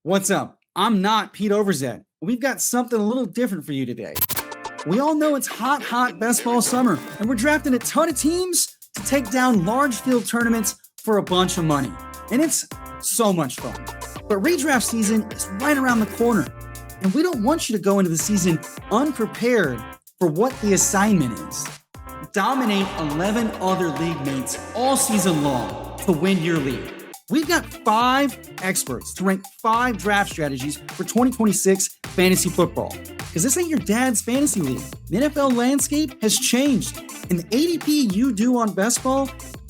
What's up? I'm not Pete Overzet. We've got something a little different for you today. We all know it's hot best ball summer, and we're drafting a ton of teams to take down large field tournaments for a bunch of money. And it's so much fun. But redraft season is right around the corner, and we don't want you to go into the season unprepared for what the assignment is. Dominate 11 other league mates all season long to win your league. We've got 5 experts to rank 5 draft strategies for 2026 fantasy football. Because this ain't your dad's fantasy league. The NFL landscape has changed, and the ADP you do on best ball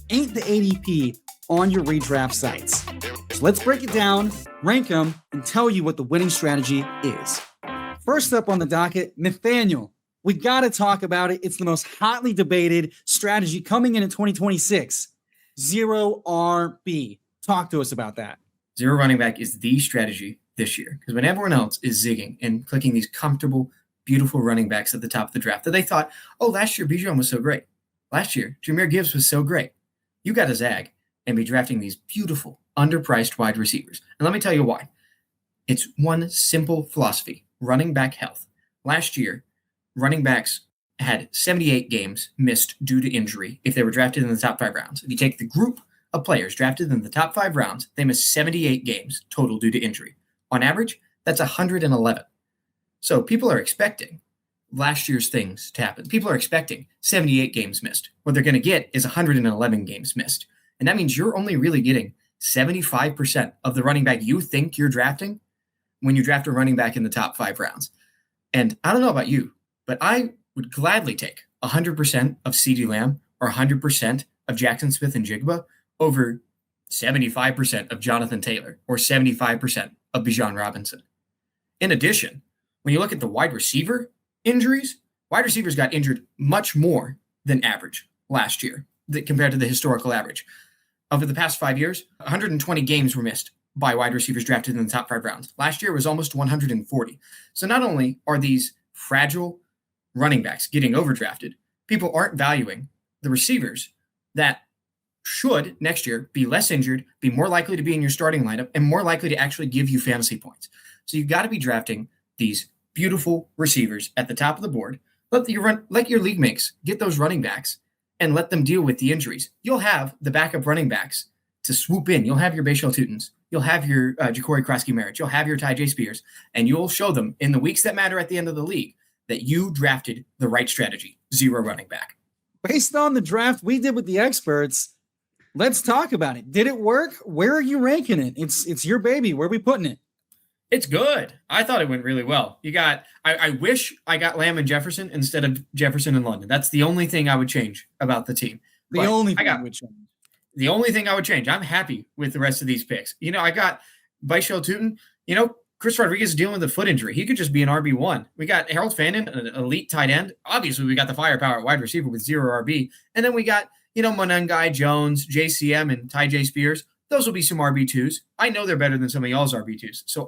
ain't the ADP on your redraft sites. So let's break it down, rank them, and tell you what the winning strategy is. First up on the docket, Nathaniel. We got to talk about it. It's the most hotly debated strategy coming in 2026. Zero RB. Talk to us about that. Zero running back is the strategy this year because when everyone else is zigging and clicking these comfortable, beautiful running backs at the top of the draft that they thought, oh, last year Bijan was so great. Last year, Jahmyr Gibbs was so great. You got to zag and be drafting these beautiful, underpriced wide receivers. And let me tell you why. It's one simple philosophy, running back health. Last year, running backs had 78 games missed due to injury if they were drafted in the top 5 rounds. If you take the group of players drafted in the top 5 rounds, they missed 78 games total due to injury. On average, that's 111. So people are expecting last year's things to happen. People are expecting 78 games missed. What they're going to get is 111 games missed. And that means you're only really getting 75% of the running back you think you're drafting when you draft a running back in the top 5 rounds. And I don't know about you, but I would gladly take 100% of CeeDee Lamb or 100% of Jackson Smith and Jigba over 75% of Jonathan Taylor or 75% of Bijan Robinson. In addition, when you look at the wide receiver injuries, wide receivers got injured much more than average last year compared to the historical average. Over the past 5 years, 120 games were missed by wide receivers drafted in the top 5 rounds. Last year was almost 140. So not only are these fragile running backs getting overdrafted, people aren't valuing the receivers that should next year be less injured, be more likely to be in your starting lineup, and more likely to actually give you fantasy points. So you've got to be drafting these beautiful receivers at the top of the board. Let your league mates get those running backs and let them deal with the injuries. You'll have the backup running backs to swoop in. You'll have your Bashal Tutins. You'll have your Ja'Cory Krosky-Merritt. You'll have your Ty J. Spears, and you'll show them in the weeks that matter at the end of the league that you drafted the right strategy. Zero running back. Based on the draft we did with the experts, let's talk about it. Did it work? Where are you ranking it? It's your baby. Where are we putting it? It's good. I thought it went really well. I wish I got Lamb and Jefferson instead of Jefferson and London. That's the only thing I would change about the team. The only thing I would change. I'm happy with the rest of these picks. I got Bashal Tutin. Chris Rodriguez is dealing with a foot injury. He could just be an RB1. We got Harold Fannin, an elite tight end. Obviously, we got the firepower at wide receiver with 0 RB. And then we got, Monengai, Jones, JCM, and Ty J. Spears. Those will be some RB2s. I know they're better than some of y'all's RB2s. So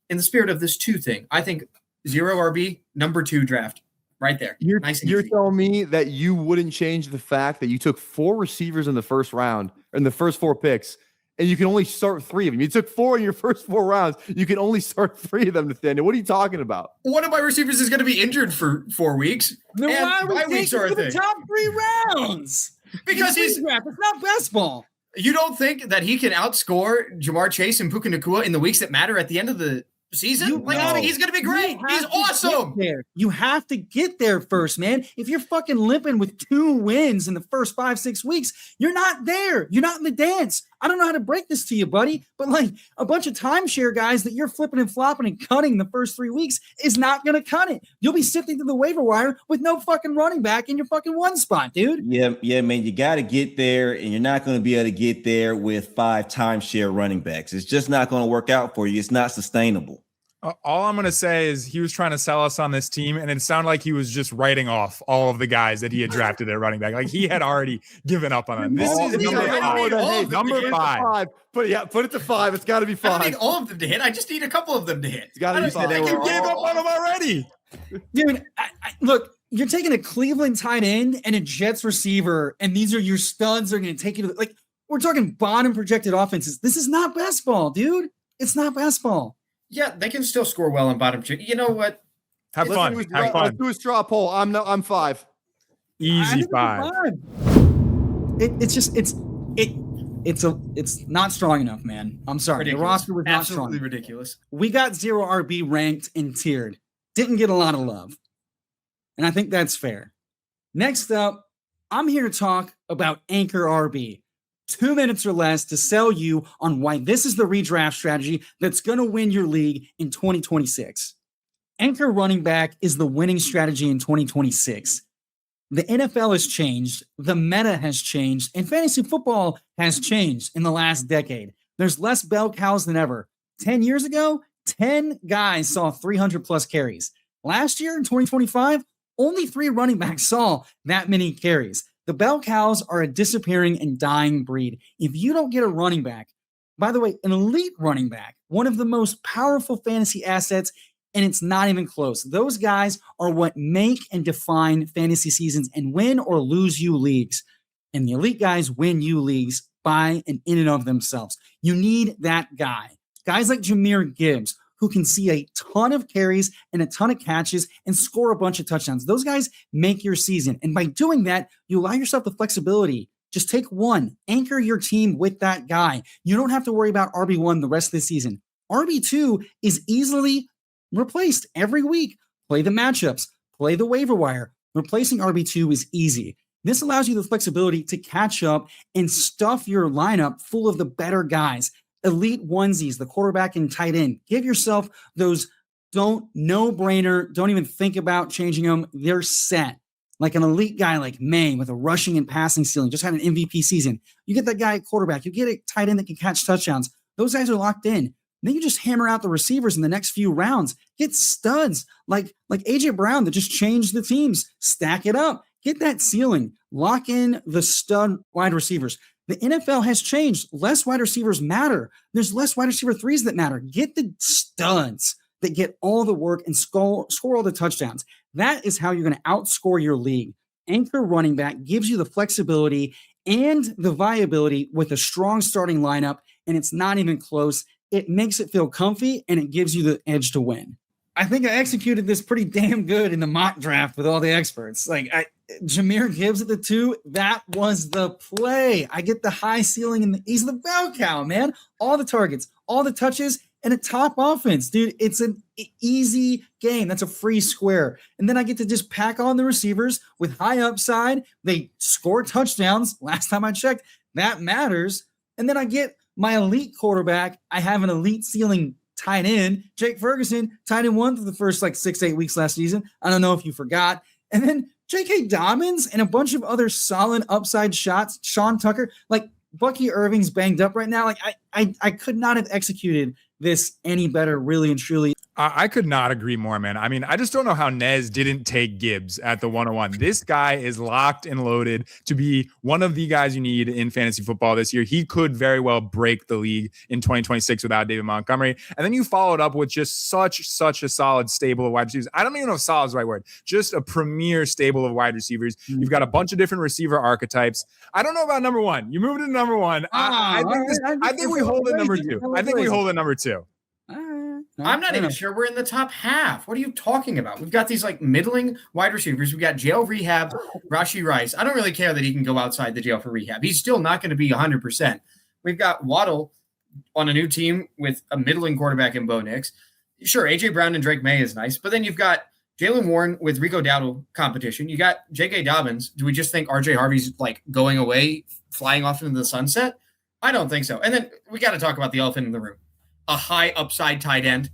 in the spirit of this 2 thing, I think 0 RB, number 2 draft. Right there. You're easy. telling me that you wouldn't change the fact that you took 4 receivers in the first round, or in the first 4 picks, and you can only start 3 of them. You took 4 in your first 4 rounds. You can only start 3 of them, Nathaniel. What are you talking about? One of my receivers is going to be injured for 4 weeks. No, why bye weeks are a thing. The top 3 rounds. Because it's not best ball. You don't think that he can outscore Jamar Chase and Puka Nacua in the weeks that matter at the end of the season? He's going to be great. He's awesome. You have to get there first, man. If you're fucking limping with 2 wins in the first 5-6 weeks, you're not there. You're not in the dance. I don't know how to break this to you, buddy, but a bunch of timeshare guys that you're flipping and flopping and cutting the first 3 weeks is not going to cut it. You'll be sifting through the waiver wire with no fucking running back in your fucking 1 spot, dude. Yeah, man, you got to get there, and you're not going to be able to get there with 5 timeshare running backs. It's just not going to work out for you. It's not sustainable. All I'm going to say is he was trying to sell us on this team, and it sounded like he was just writing off all of the guys that he had drafted at running back. Like he had already given up on them. This is number 5. Put it to 5. It's got to be 5. I don't need all of them to hit. I just need a couple of them to hit. It's got to be 5. You gave up on them already. Dude, look, you're taking a Cleveland tight end and a Jets receiver, and these are your studs. They're going to take you to we're talking bottom projected offenses. This is not best ball, dude. It's not baseball. Yeah, they can still score well on bottom two. You know what? Have fun. Let's do a straw poll. I'm 5. Easy 5. It's not strong enough, man. I'm sorry. Ridiculous. The roster was not Absolutely strong. ridiculous. We got 0 RB ranked and tiered. Didn't get a lot of love. And I think that's fair. Next up, I'm here to talk about Anchor RB. 2 minutes or less to sell you on why this is the redraft strategy that's going to win your league in 2026. Anchor running back is the winning strategy in 2026. The NFL has changed, the meta has changed, and fantasy football has changed in the last decade. There's less bell cows than ever. 10 years ago, 10 guys saw 300 plus carries. Last year in 2025, only 3 running backs saw that many carries. The bell cows are a disappearing and dying breed. If you don't get a running back, by the way, an elite running back, one of the most powerful fantasy assets, and it's not even close. Those guys are what make and define fantasy seasons and win or lose you leagues. And the elite guys win you leagues by and in and of themselves. You need that guy. Guys like Jahmyr Gibbs, who can see a ton of carries and a ton of catches and score a bunch of touchdowns. Those guys make your season. And by doing that, you allow yourself the flexibility. Just take one, anchor your team with that guy. You don't have to worry about RB1 the rest of the season. RB2 is easily replaced every week. Play the matchups, play the waiver wire. Replacing RB2 is easy. This allows you the flexibility to catch up and stuff your lineup full of the better guys. Elite onesies, the quarterback and tight end. Give yourself those no-brainer, don't even think about changing them. They're set. Like an elite guy like May with a rushing and passing ceiling, just had an MVP season. You get that guy at quarterback. You get a tight end that can catch touchdowns. Those guys are locked in. Then you just hammer out the receivers in the next few rounds. Get studs like AJ Brown that just changed the teams. Stack it up. Get that ceiling. Lock in the stud wide receivers. The NFL has changed. Less wide receivers matter. There's less wide receiver 3s that matter. Get the studs that get all the work and score all the touchdowns. That is how you're going to outscore your league. Anchor running back gives you the flexibility and the viability with a strong starting lineup, and it's not even close. It makes it feel comfy, and it gives you the edge to win. I think I executed this pretty damn good in the mock draft with all the experts. Jahmyr Gibbs at the 2, that was the play. I get the high ceiling, and he's the bell cow, man. All the targets, all the touches, and a top offense. Dude, it's an easy game. That's a free square. And then I get to just pack on the receivers with high upside. They score touchdowns. Last time I checked, that matters. And then I get my elite quarterback. I have an elite ceiling tight end, Jake Ferguson, tight end 1 for the first 6-8 weeks last season. I don't know if you forgot. And then J.K. Dobbins and a bunch of other solid upside shots. Sean Tucker, Bucky Irving's banged up right now. I could not have executed this any better, really and truly. I could not agree more, man. I mean, I just don't know how Nez didn't take Gibbs at the 101. This guy is locked and loaded to be one of the guys you need in fantasy football this year. He could very well break the league in 2026 without David Montgomery. And then you followed up with just such a solid stable of wide receivers. I don't even know if solid is the right word. Just a premier stable of wide receivers. You've got a bunch of different receiver archetypes. I don't know about number 1. You moved to number 1. I think we hold it number 2. I think we hold it number 2. I'm not even sure we're in the top half. What are you talking about? We've got these middling wide receivers. We've got jail rehab, Rashee Rice. I don't really care that he can go outside the jail for rehab. He's still not going to be 100%. We've got Waddle on a new team with a middling quarterback in Bo Nix. Sure, A.J. Brown and Drake May is nice, but then you've got Jalen Warren with Rico Dowdle competition. You got J.K. Dobbins. Do we just think R.J. Harvey's going away, flying off into the sunset? I don't think so. And then we got to talk about the elephant in the room. A high upside tight end.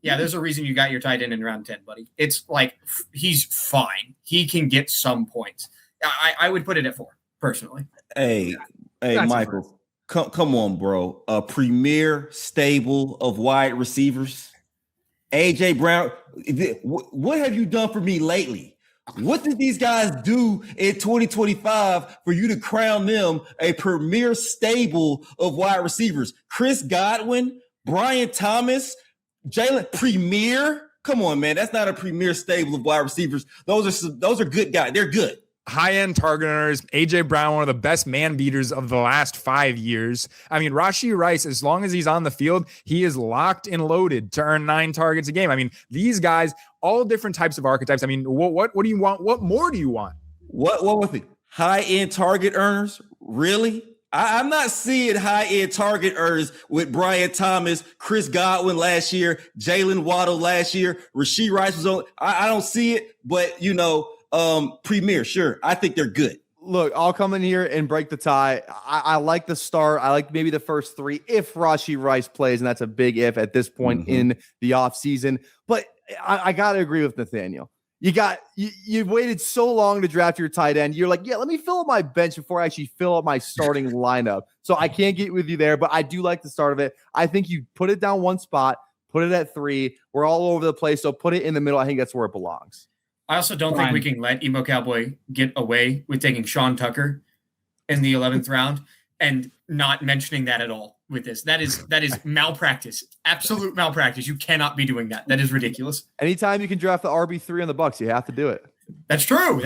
Yeah, there's a reason you got your tight end in round 10, buddy. It's he's fine. He can get some points. I would put it at 4, personally. Hey, Michael, come on, bro. A premier stable of wide receivers. AJ Brown, what have you done for me lately? What did these guys do in 2025 for you to crown them a premier stable of wide receivers? Chris Godwin, Brian Thomas, Jalen Premier. Come on, man. That's not a premier stable of wide receivers. Those are good guys. They're good. high-end target earners. AJ Brown, one of the best man beaters of the last 5 years. I mean, Rashee Rice, as long as he's on the field, he is locked and loaded to earn 9 targets a game. I mean, these guys, all different types of archetypes. I mean, what do you want? What more do you want? What with it? High-end target earners? Really? I'm not seeing high-end target earners with Brian Thomas, Chris Godwin last year, Jalen Waddle last year, Rashee Rice was on. I don't see it, but Premier, sure. I think they're good. Look, I'll come in here and break the tie. I like the start. I like maybe the first 3 if Rashee Rice plays, and that's a big if at this point in the offseason. But I got to agree with Nathaniel. You waited so long to draft your tight end. You're like, yeah, let me fill up my bench before I actually fill up my starting lineup. So I can't get with you there, but I do like the start of it. I think you put it down one spot, put it at 3. We're all over the place, so put it in the middle. I think that's where it belongs. I also don't think we can let Emo Cowboy get away with taking Sean Tucker in the 11th round and not mentioning that at all with this. That is malpractice. Absolute malpractice. You cannot be doing that. That is ridiculous. Anytime you can draft the RB3 on the Bucks, you have to do it. That's true.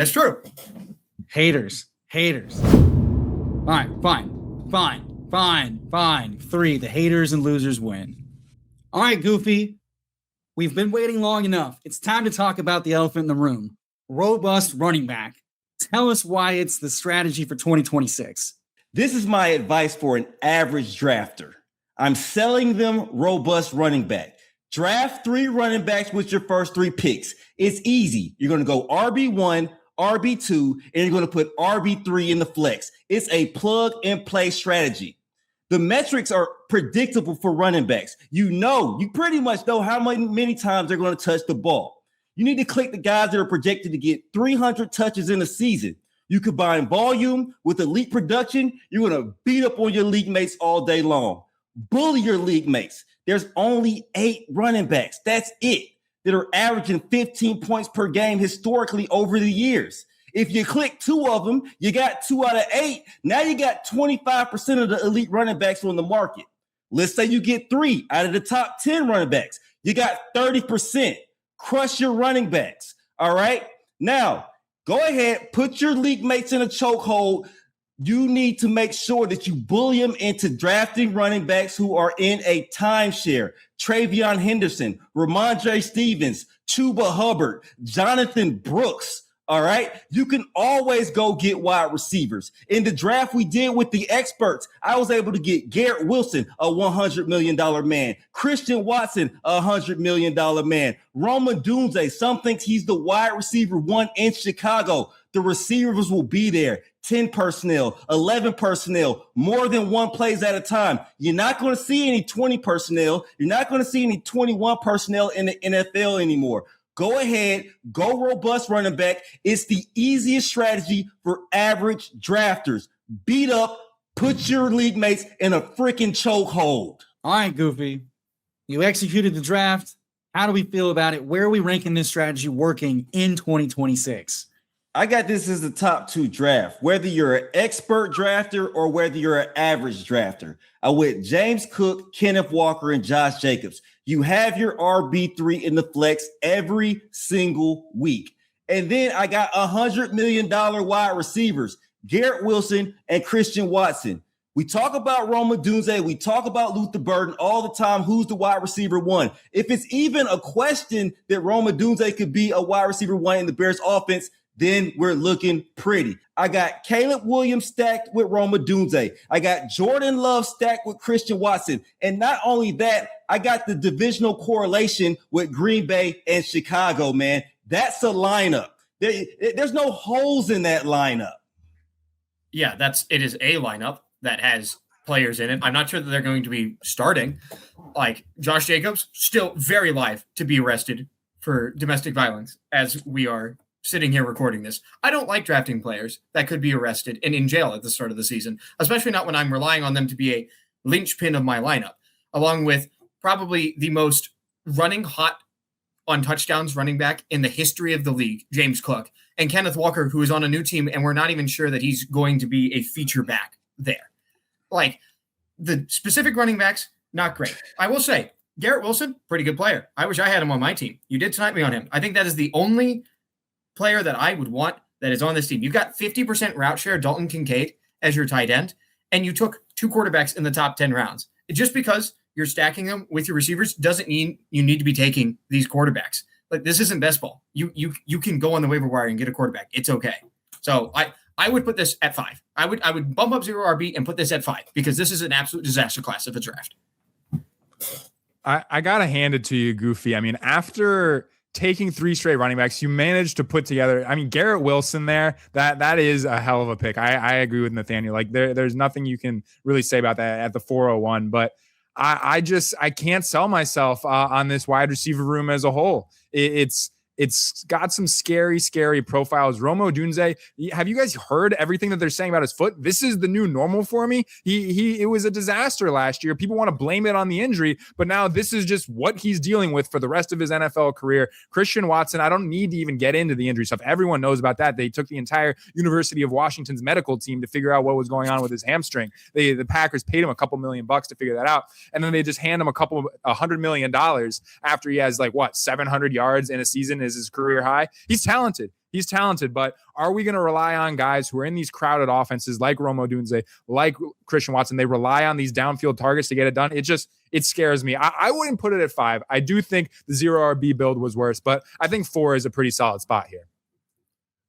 Haters. All right, fine. 3. The haters and losers win. All right, Goofy. We've been waiting long enough. It's time to talk about the elephant in the room. Robust running back. Tell us why it's the strategy for 2026. This is my advice for an average drafter. I'm selling them robust running back. Draft 3 running backs with your first 3 picks. It's easy. You're going to go RB1, RB2, and you're going to put RB3 in the flex. It's a plug and play strategy. The metrics are predictable for running backs. You pretty much know how many times they're going to touch the ball. You need to click the guys that are projected to get 300 touches in a season. You combine volume with elite production, you're going to beat up on your league mates all day long. Bully your league mates. There's only 8 running backs. That's it. That are averaging 15 points per game historically over the years. If you click 2 of them, you got 2 out of 8. Now you got 25% of the elite running backs on the market. Let's say you get 3 out of the top 10 running backs. You got 30%. Crush your running backs. All right. Now, go ahead, put your league mates in a chokehold. You need to make sure that you bully them into drafting running backs who are in a timeshare. Travion Henderson, Ramondre Stevens, Chuba Hubbard, Jonathan Brooks. All right. You can always go get wide receivers. In the draft we did with the experts, I was able to get Garrett Wilson, a $100 million man. Christian Watson, a $100 million man. Roma Dunze, some think he's the wide receiver 1 in Chicago. The receivers will be there. 10 personnel, 11 personnel, more than 1 plays at a time. You're not going to see any 20 personnel. You're not going to see any 21 personnel in the NFL anymore. Go ahead, go robust running back. It's the easiest strategy for average drafters. Beat up, put your league mates in a freaking chokehold. All right, Goofy. You executed the draft. How do we feel about it? Where are we ranking this strategy working in 2026? I got this as the top 2 draft. Whether you're an expert drafter or whether you're an average drafter. I went James Cook, Kenneth Walker, and Josh Jacobs. You have your RB3 in the flex every single week. And then I got $100 million wide receivers, Garrett Wilson and Christian Watson. We talk about Roma Dunze. We talk about Luther Burden all the time. Who's the wide receiver 1? If it's even a question that Roma Dunze could be a wide receiver 1 in the Bears offense, then we're looking pretty. I got Caleb Williams stacked with Roma Dunze. I got Jordan Love stacked with Christian Watson. And not only that, I got the divisional correlation with Green Bay and Chicago, man. That's a lineup. There's no holes in that lineup. Yeah, it is a lineup that has players in it. I'm not sure that they're going to be starting. Like Josh Jacobs, still very live to be arrested for domestic violence as we are sitting here recording this. I don't like drafting players that could be arrested and in jail at the start of the season, especially not when I'm relying on them to be a linchpin of my lineup, along with probably the most running hot on touchdowns running back in the history of the league, James Cook, and Kenneth Walker, who is on a new team, and we're not even sure that he's going to be a feature back there. Like, the specific running backs, not great. I will say, Garrett Wilson, pretty good player. I wish I had him on my team. You did snipe me on him. I think that is the only player that I would want that is on this team. You've got 50% route share, Dalton Kincaid as your tight end, and you took 2 quarterbacks in the top 10 rounds. Just because you're stacking them with your receivers doesn't mean you need to be taking these quarterbacks. Like, this isn't best ball. You can go on the waiver wire and get a quarterback. It's okay. So I would put this at 5. I would bump up 0 RB and put this at 5 because this is an absolute disaster class of a draft. I gotta hand it to you, Goofy. I mean, after taking 3 straight running backs, you managed to put together. I mean, Garrett Wilson there. That is a hell of a pick. I agree with Nathaniel. Like, there's nothing you can really say about that at the 401. But I can't sell myself on this wide receiver room as a whole. It's got some scary profiles. Rome Odunze, have you guys heard everything that they're saying about his foot? This is the new normal for me. It was a disaster last year. People want to blame it on the injury, but now this is just what he's dealing with for the rest of his NFL career. Christian Watson, I don't need to even get into the injury stuff. Everyone knows about that. They took the entire University of Washington's medical team to figure out what was going on with his hamstring. The Packers paid him a couple $1 million to figure that out, and then they just hand him $100 million after he has 700 yards in a season is his career high. He's talented, but are we going to rely on guys who are in these crowded offenses like Rome Odunze, like Christian Watson? They rely on these downfield targets to get it done. It scares me. I wouldn't put it at 5. I do think the 0 RB build was worse, but I think 4 is a pretty solid spot here.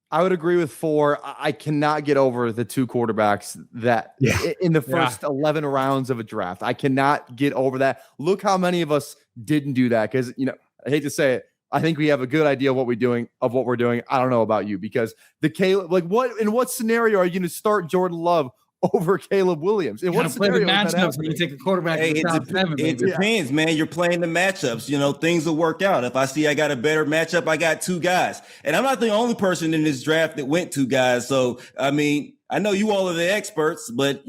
I would agree with 4. I cannot get over the 2 quarterbacks that in the first 11 rounds of a draft. I cannot get over that. Look how many of us didn't do that because, I hate to say it, I think we have a good idea of what we're doing. I don't know about you because in what scenario are you going to start Jordan Love over Caleb Williams? In what scenario? Matchups when you take a quarterback? Hey, it depends, man. You're playing the matchups. Things will work out. If I see I got a better matchup, I got 2 guys, and I'm not the only person in this draft that went 2 guys. So I mean, I know you all are the experts, but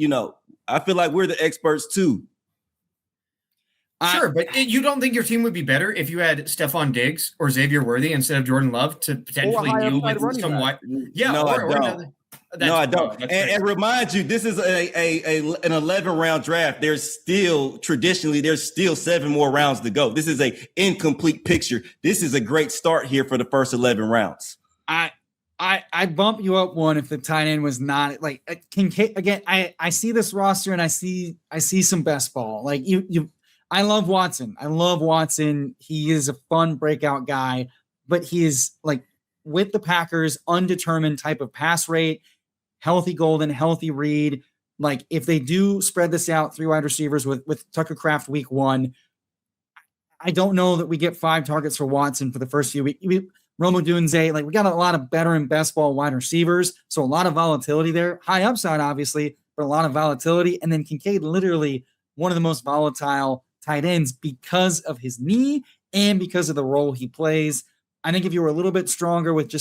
I feel like we're the experts too. Sure, but you don't think your team would be better if you had Stephon Diggs or Xavier Worthy instead of Jordan Love to potentially deal with some white? Yeah, no, I don't. No, I don't. And remind you, this is an 11-round draft. There's still 7 more rounds to go. This is an incomplete picture. This is a great start here for the first 11 rounds. I bump you up 1 if the tight end was not Kincaid. Again, I see this roster and I see some best ball. I love Watson. He is a fun breakout guy, but he is with the Packers, undetermined type of pass rate, healthy Golden, healthy Reed. If they do spread this out 3 wide receivers with Tucker Kraft week 1, I don't know that we get 5 targets for Watson for the first few weeks. Rome Odunze, we got a lot of better and best ball wide receivers, so a lot of volatility there. High upside, obviously, but a lot of volatility. And then Kincaid, literally one of the most volatile tight ends because of his knee and because of the role he plays. I think if you were a little bit stronger with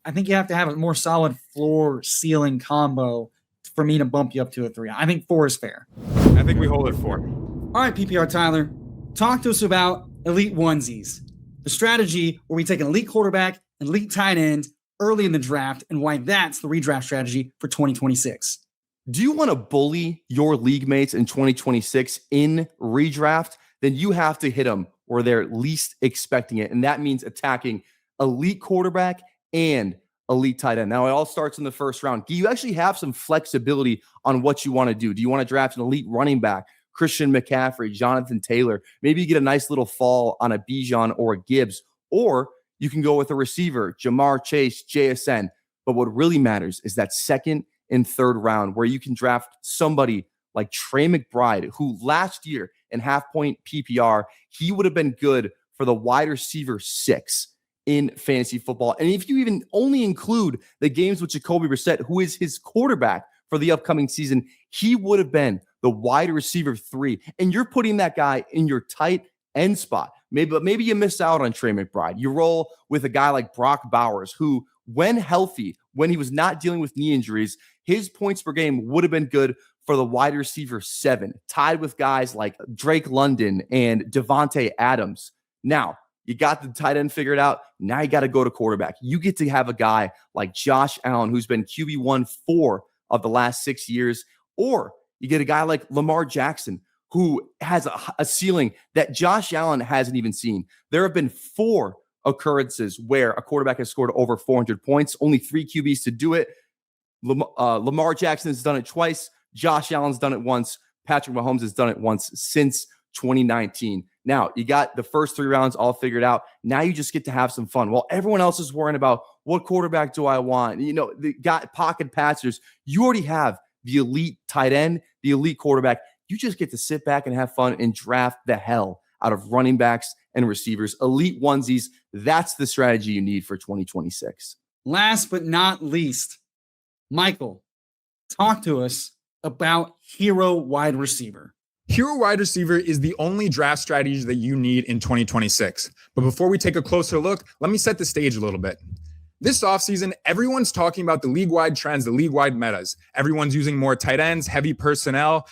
I think you have to have a more solid floor ceiling combo for me to bump you up to a 3. I think 4 is fair. I think we hold it 4. All right, PPR Tyler, talk to us about elite onesies, the strategy where we take an elite quarterback, an elite tight end early in the draft, and why that's the redraft strategy for 2026. Do you want to bully your league mates in 2026 in redraft? Then you have to hit them where they're least expecting it. And that means attacking elite quarterback and elite tight end. Now, it all starts in the first round. You actually have some flexibility on what you want to do. Do you want to draft an elite running back, Christian McCaffrey, Jonathan Taylor? Maybe you get a nice little fall on a Bijan or a Gibbs. Or you can go with a receiver, Jamar Chase, JSN. But what really matters is that second and third round where you can draft somebody like Trey McBride, who last year in half-point PPR, he would have been good for the wide receiver 6 in fantasy football. And if you even only include the games with Jacoby Brissett, who is his quarterback for the upcoming season, he would have been the wide receiver 3. And you're putting that guy in your tight end spot. Maybe you miss out on Trey McBride. You roll with a guy like Brock Bowers, who, when healthy, when he was not dealing with knee injuries, his points per game would have been good for the wide receiver 7, tied with guys like Drake London and Devontae Adams. Now, you got the tight end figured out. Now you got to go to quarterback. You get to have a guy like Josh Allen, who's been QB1 4 of the last 6 years, or you get a guy like Lamar Jackson, who has a ceiling that Josh Allen hasn't even seen. There have been 4 occurrences where a quarterback has scored over 400 points. Only 3 QBs to do it. Lamar Jackson has done it twice. Josh Allen's done it once. Patrick Mahomes has done it once since 2019. Now, you got the first 3 rounds all figured out. Now you just get to have some fun. While everyone else is worrying about what quarterback do I want, the pocket passers, you already have the elite tight end, the elite quarterback. You just get to sit back and have fun and draft the hell out of running backs and receivers. Elite onesies, that's the strategy you need for 2026. Last but not least, Michael, talk to us about hero wide receiver. Hero wide receiver is the only draft strategy that you need in 2026. But before we take a closer look, let me set the stage a little bit. This offseason, everyone's talking about the league-wide trends, the league-wide metas. Everyone's using more tight ends, heavy personnel,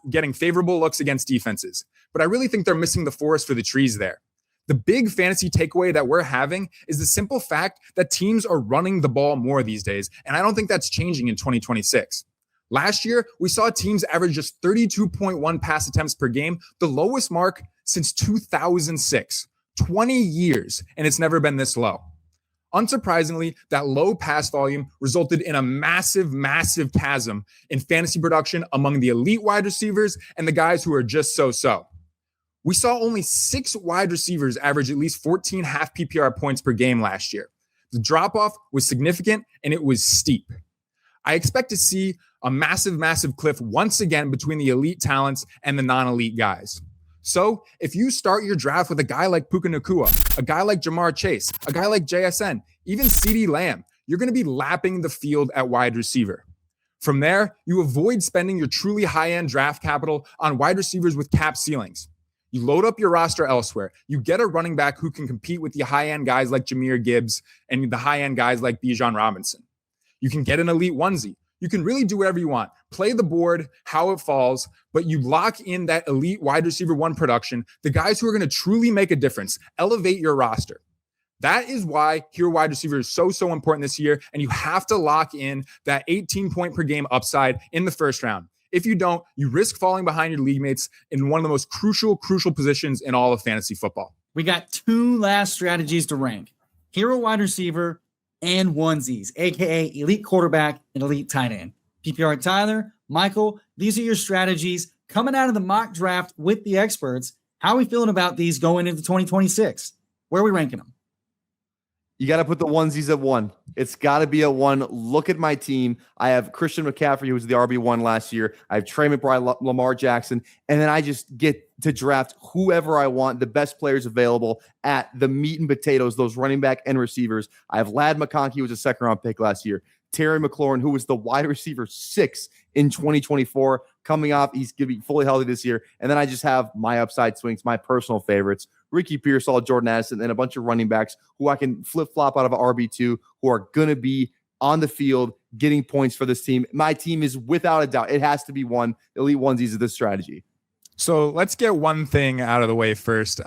getting favorable looks against defenses. But I really think they're missing the forest for the trees there. The big fantasy takeaway that we're having is the simple fact that teams are running the ball more these days, and I don't think that's changing in 2026. Last year, we saw teams average just 32.1 pass attempts per game, the lowest mark since 2006. 20 years, and it's never been this low. Unsurprisingly, that low pass volume resulted in a massive, massive chasm in fantasy production among the elite wide receivers and the guys who are just so-so. We saw only 6 wide receivers average at least 14 half PPR points per game last year. The drop-off was significant, and it was steep. I expect to see a massive, massive cliff once again between the elite talents and the non-elite guys. So if you start your draft with a guy like Puka Nacua, a guy like Jamar Chase, a guy like JSN, even CeeDee Lamb, you're going to be lapping the field at wide receiver. From there, you avoid spending your truly high-end draft capital on wide receivers with cap ceilings. You load up your roster elsewhere. You get a running back who can compete with the high-end guys like Jahmyr Gibbs and the high-end guys like Bijan Robinson. You can get an elite onesie. You can really do whatever you want. Play the board, how it falls, but you lock in that elite wide receiver 1 production, the guys who are going to truly make a difference, elevate your roster. That is why hero wide receiver is so important this year, and you have to lock in that 18 point per game upside in the first round. If you don't, you risk falling behind your league mates in one of the most crucial positions in all of fantasy football. We got 2 last strategies to rank: hero wide receiver and onesies, aka elite quarterback and elite tight end. PPR Tyler, Michael, these are your strategies coming out of the mock draft with the experts. How are we feeling about these going into 2026? Where are we ranking them? You got to put the onesies at 1. It's got to be a 1. Look at my team. I have Christian McCaffrey, who was the RB1 last year. I have Trey McBride, Lamar Jackson, and then I just get to draft whoever I want, the best players available at the meat and potatoes, those running back and receivers. I have Ladd McConkey, who was a second-round pick last year. Terry McLaurin, who was the wide receiver 6 in 2024, coming off. He's going to be fully healthy this year. And then I just have my upside swings, my personal favorites: Ricky Pearsall, Jordan Addison, and a bunch of running backs who I can flip-flop out of RB2, who are going to be on the field getting points for this team. My team is, without a doubt, it has to be 1. Elite onesies is this strategy. So let's get one thing out of the way first.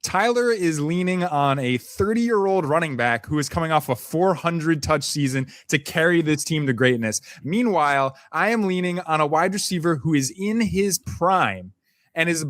Tyler is leaning on a 30-year-old running back who is coming off a 400-touch season to carry this team to greatness. Meanwhile, I am leaning on a wide receiver who is in his prime and is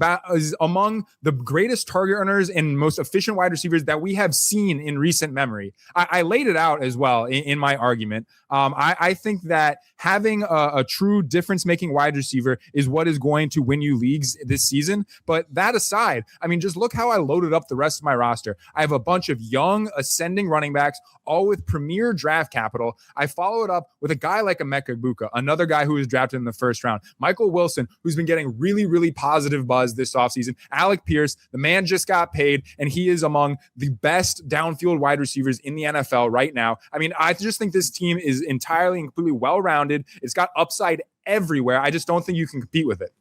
among the greatest target earners and most efficient wide receivers that we have seen in recent memory. I laid it out as well in my argument. I think that having a true difference-making wide receiver is what is going to win you leagues this season. But that aside, I mean, just look how I loaded up the rest of my roster. I have a bunch of young, ascending running backs, all with premier draft capital. I follow it up with a guy like Emeka Egbuka, another guy who was drafted in the first round. Michael Wilson, who's been getting really, really positive buzz this offseason. Alec Pierce, the man just got paid, and he is among the best downfield wide receivers in the NFL right now. I mean, I just think this team is entirely and completely well-rounded. It's got upside everywhere. I just don't think you can compete with it.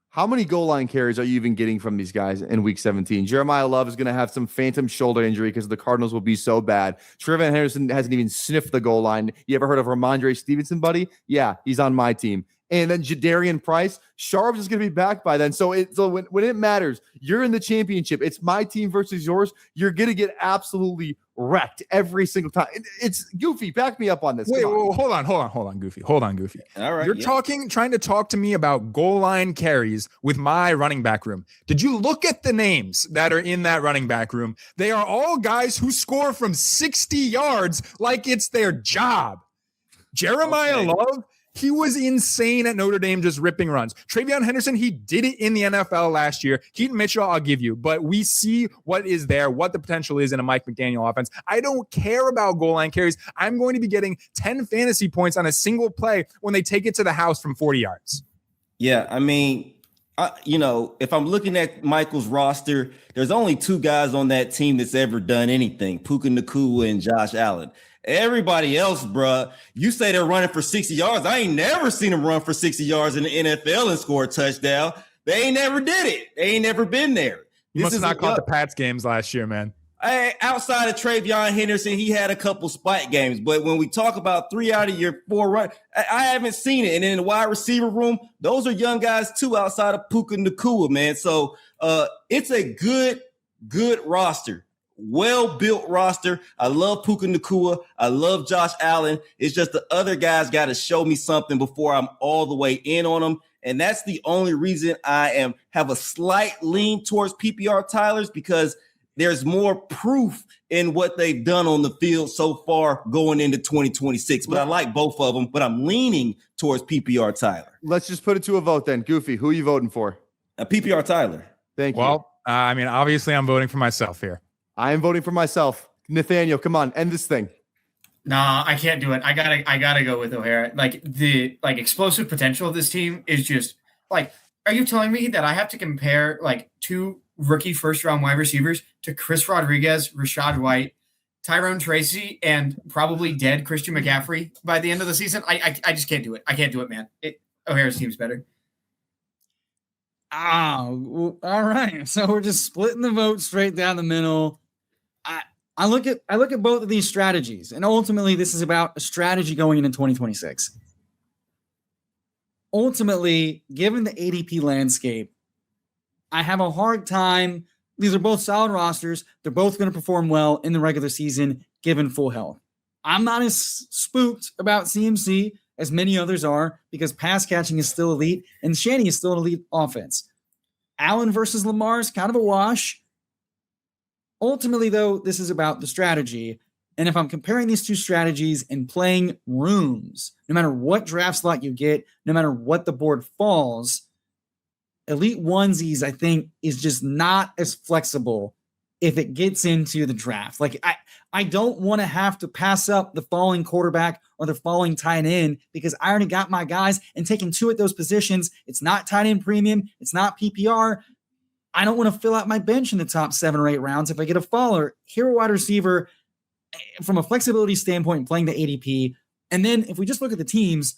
How many goal line carries are you even getting from these guys in week 17? Jeremiah Love is going to have some phantom shoulder injury because the Cardinals will be so bad. Trevin Henderson hasn't even sniffed the goal line. You ever heard of Ramondre Stevenson, buddy? Yeah, he's on my team. And then Jadarian Price, Sharps is going to be back by then. So when it matters, you're in the championship. It's my team versus yours. You're going to get absolutely wrecked every single time. It's Goofy. Back me up on this. Wait, hold on, Goofy. Hold on, Goofy. All right. You're trying to talk to me about goal line carries with my running back room. Did you look at the names that are in that running back room? They are all guys who score from 60 yards like it's their job. Jeremiah Love, he was insane at Notre Dame just ripping runs. Travion Henderson, he did it in the NFL last year. Keaton Mitchell, I'll give you. But we see what is there, what the potential is in a Mike McDaniel offense. I don't care about goal line carries. I'm going to be getting 10 fantasy points on a single play when they take it to the house from 40 yards. Yeah, I mean, if I'm looking at Michael's roster, there's only 2 guys on that team that's ever done anything, Puka Nacua and Josh Allen. Everybody else, bruh, you say they're running for 60 yards. I ain't never seen them run for 60 yards in the NFL and score a touchdown. They ain't never did it. They ain't never been there. You must have not caught the Pats games last year, man. Outside of Travion Henderson, he had a couple spike games. But when we talk about 3 out of your 4 run, I haven't seen it. And in the wide receiver room, those are young guys too outside of Puka Nacua, man. So it's a good roster. Well-built roster. I love Puka Nacua. I love Josh Allen. It's just the other guys got to show me something before I'm all the way in on them. And that's the only reason I have a slight lean towards PPR Tylers, because there's more proof in what they've done on the field so far going into 2026. But I like both of them, but I'm leaning towards PPR Tyler. Let's just put it to a vote then. Goofy, who are you voting for? PPR Tyler. Thank you. Well, obviously I'm voting for myself here. I am voting for myself. Nathaniel, come on, end this thing. Nah, I can't do it. I gotta go with O'Hara. Like the explosive potential of this team is just like. Are you telling me that I have to compare 2 rookie first-round wide receivers to Chris Rodriguez, Rashad White, Tyrone Tracy, and probably dead Christian McCaffrey by the end of the season? I just can't do it. I can't do it, man. O'Hara's team's better. Oh, all right. So we're just splitting the vote straight down the middle. I look at both of these strategies, and ultimately this is about a strategy going into 2026. Ultimately, given the ADP landscape, I have a hard time. These are both solid rosters. They're both going to perform well in the regular season, given full health. I'm not as spooked about CMC as many others are, because pass catching is still elite and Shanny is still an elite offense. Allen versus Lamar is kind of a wash. Ultimately, though, this is about the strategy. And if I'm comparing these 2 strategies and playing rooms, no matter what draft slot you get, no matter what the board falls, Elite Onesies, I think, is just not as flexible if it gets into the draft. I don't want to have to pass up the falling quarterback or the falling tight end, because I already got my guys and taking 2 at those positions. It's not tight end premium. It's not PPR. I don't want to fill out my bench in the top 7 or 8 rounds if I get a faller. Hero wide receiver, from a flexibility standpoint, playing the ADP. And then if we just look at the teams,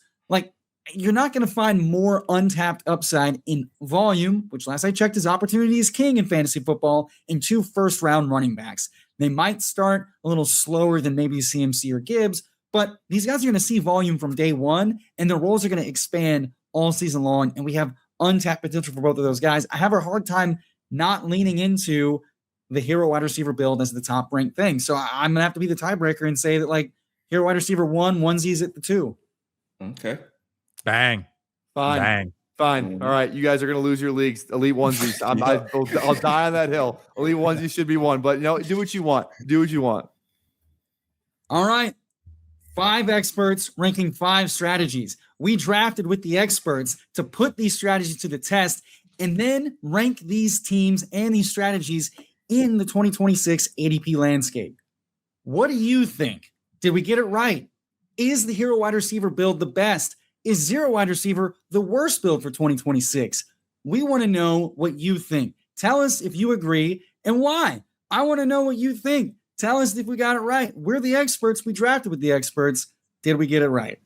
you're not going to find more untapped upside in volume, which last I checked is opportunity is king in fantasy football, and 2 first-round running backs. They might start a little slower than maybe CMC or Gibbs, but these guys are going to see volume from day one, and their roles are going to expand all season long, and we have untapped potential for both of those guys. I have a hard time not leaning into the hero wide receiver build as the top ranked thing. So I'm going to have to be the tiebreaker and say that hero wide receiver 1, onesies at the 2. Okay. Bang. Fine. All right. You guys are going to lose your leagues. Elite Onesies. I'll die on that hill. Elite Onesies should be 1, but do what you want. All right. 5 experts ranking 5 strategies. We drafted with the experts to put these strategies to the test and then rank these teams and these strategies in the 2026 ADP landscape. What do you think? Did we get it right? Is the hero wide receiver build the best? Is 0 wide receiver the worst build for 2026? We want to know what you think. Tell us if you agree and why. I want to know what you think. Tell us if we got it right. We're the experts. We drafted with the experts. Did we get it right?